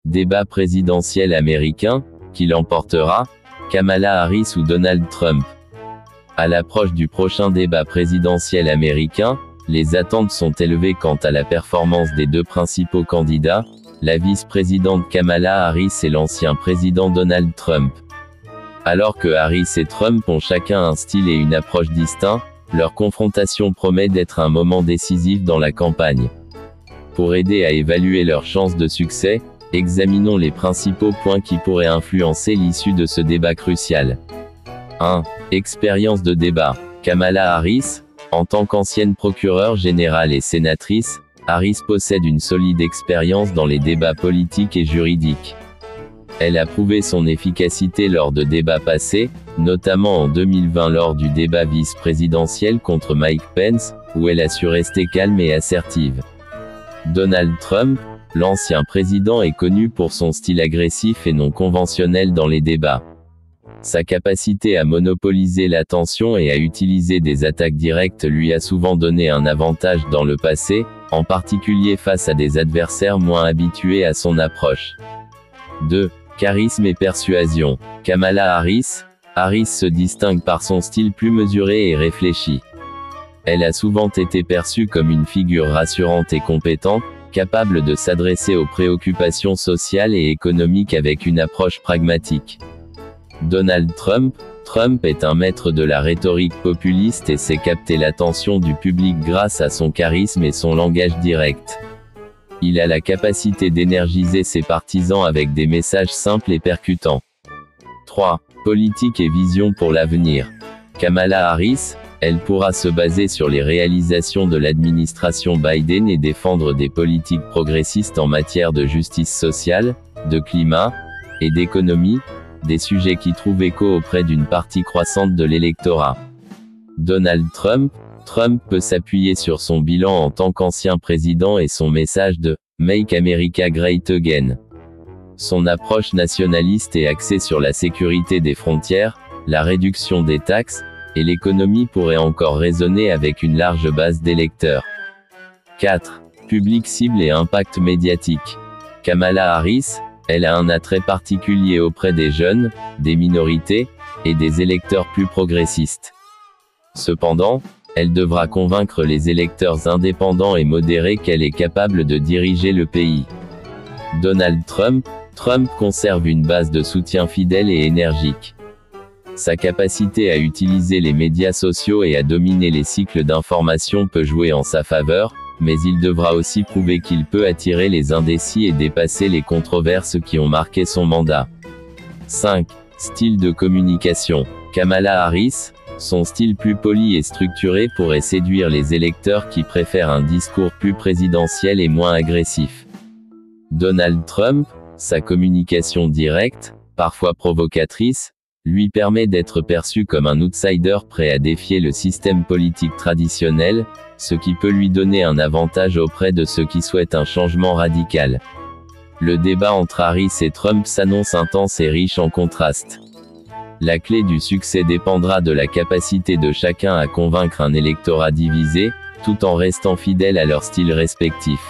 Débat présidentiel américain, qui l'emportera, Kamala Harris ou Donald Trump? À l'approche du prochain débat présidentiel américain, les attentes sont élevées quant à la performance des deux principaux candidats, la vice-présidente Kamala Harris et l'ancien président Donald Trump. Alors que Harris et Trump ont chacun un style et une approche distincts, leur confrontation promet d'être un moment décisif dans la campagne. Pour aider à évaluer leurs chances de succès, examinons les principaux points qui pourraient influencer l'issue de ce débat crucial. 1. Expérience de débat. Kamala Harris, en tant qu'ancienne procureure générale et sénatrice, Harris possède une solide expérience dans les débats politiques et juridiques. Elle a prouvé son efficacité lors de débats passés, notamment en 2020 lors du débat vice-présidentiel contre Mike Pence, où elle a su rester calme et assertive. Donald Trump, l'ancien président, est connu pour son style agressif et non conventionnel dans les débats. Sa capacité à monopoliser l'attention et à utiliser des attaques directes lui a souvent donné un avantage dans le passé, en particulier face à des adversaires moins habitués à son approche. 2. Charisme et persuasion. Kamala Harris se distingue par son style plus mesuré et réfléchi. Elle a souvent été perçue comme une figure rassurante et compétente, capable de s'adresser aux préoccupations sociales et économiques avec une approche pragmatique. Donald Trump est un maître de la rhétorique populiste et sait capter l'attention du public grâce à son charisme et son langage direct. Il a la capacité d'énergiser ses partisans avec des messages simples et percutants. 3. Politique et vision pour l'avenir. Kamala Harris, elle pourra se baser sur les réalisations de l'administration Biden et défendre des politiques progressistes en matière de justice sociale, de climat et d'économie, des sujets qui trouvent écho auprès d'une partie croissante de l'électorat. Donald Trump peut s'appuyer sur son bilan en tant qu'ancien président et son message de « Make America Great Again ». Son approche nationaliste est axée sur la sécurité des frontières, la réduction des taxes, et l'économie pourrait encore résonner avec une large base d'électeurs. 4. Public cible et impact médiatique. Kamala Harris, elle a un attrait particulier auprès des jeunes, des minorités, et des électeurs plus progressistes. Cependant, elle devra convaincre les électeurs indépendants et modérés qu'elle est capable de diriger le pays. Donald Trump conserve une base de soutien fidèle et énergique. Sa capacité à utiliser les médias sociaux et à dominer les cycles d'information peut jouer en sa faveur, mais il devra aussi prouver qu'il peut attirer les indécis et dépasser les controverses qui ont marqué son mandat. 5. Style de communication. Kamala Harris, son style plus poli et structuré pourrait séduire les électeurs qui préfèrent un discours plus présidentiel et moins agressif. Donald Trump, sa communication directe, parfois provocatrice, lui permet d'être perçu comme un outsider prêt à défier le système politique traditionnel, ce qui peut lui donner un avantage auprès de ceux qui souhaitent un changement radical. Le débat entre Harris et Trump s'annonce intense et riche en contrastes. La clé du succès dépendra de la capacité de chacun à convaincre un électorat divisé, tout en restant fidèle à leur style respectif.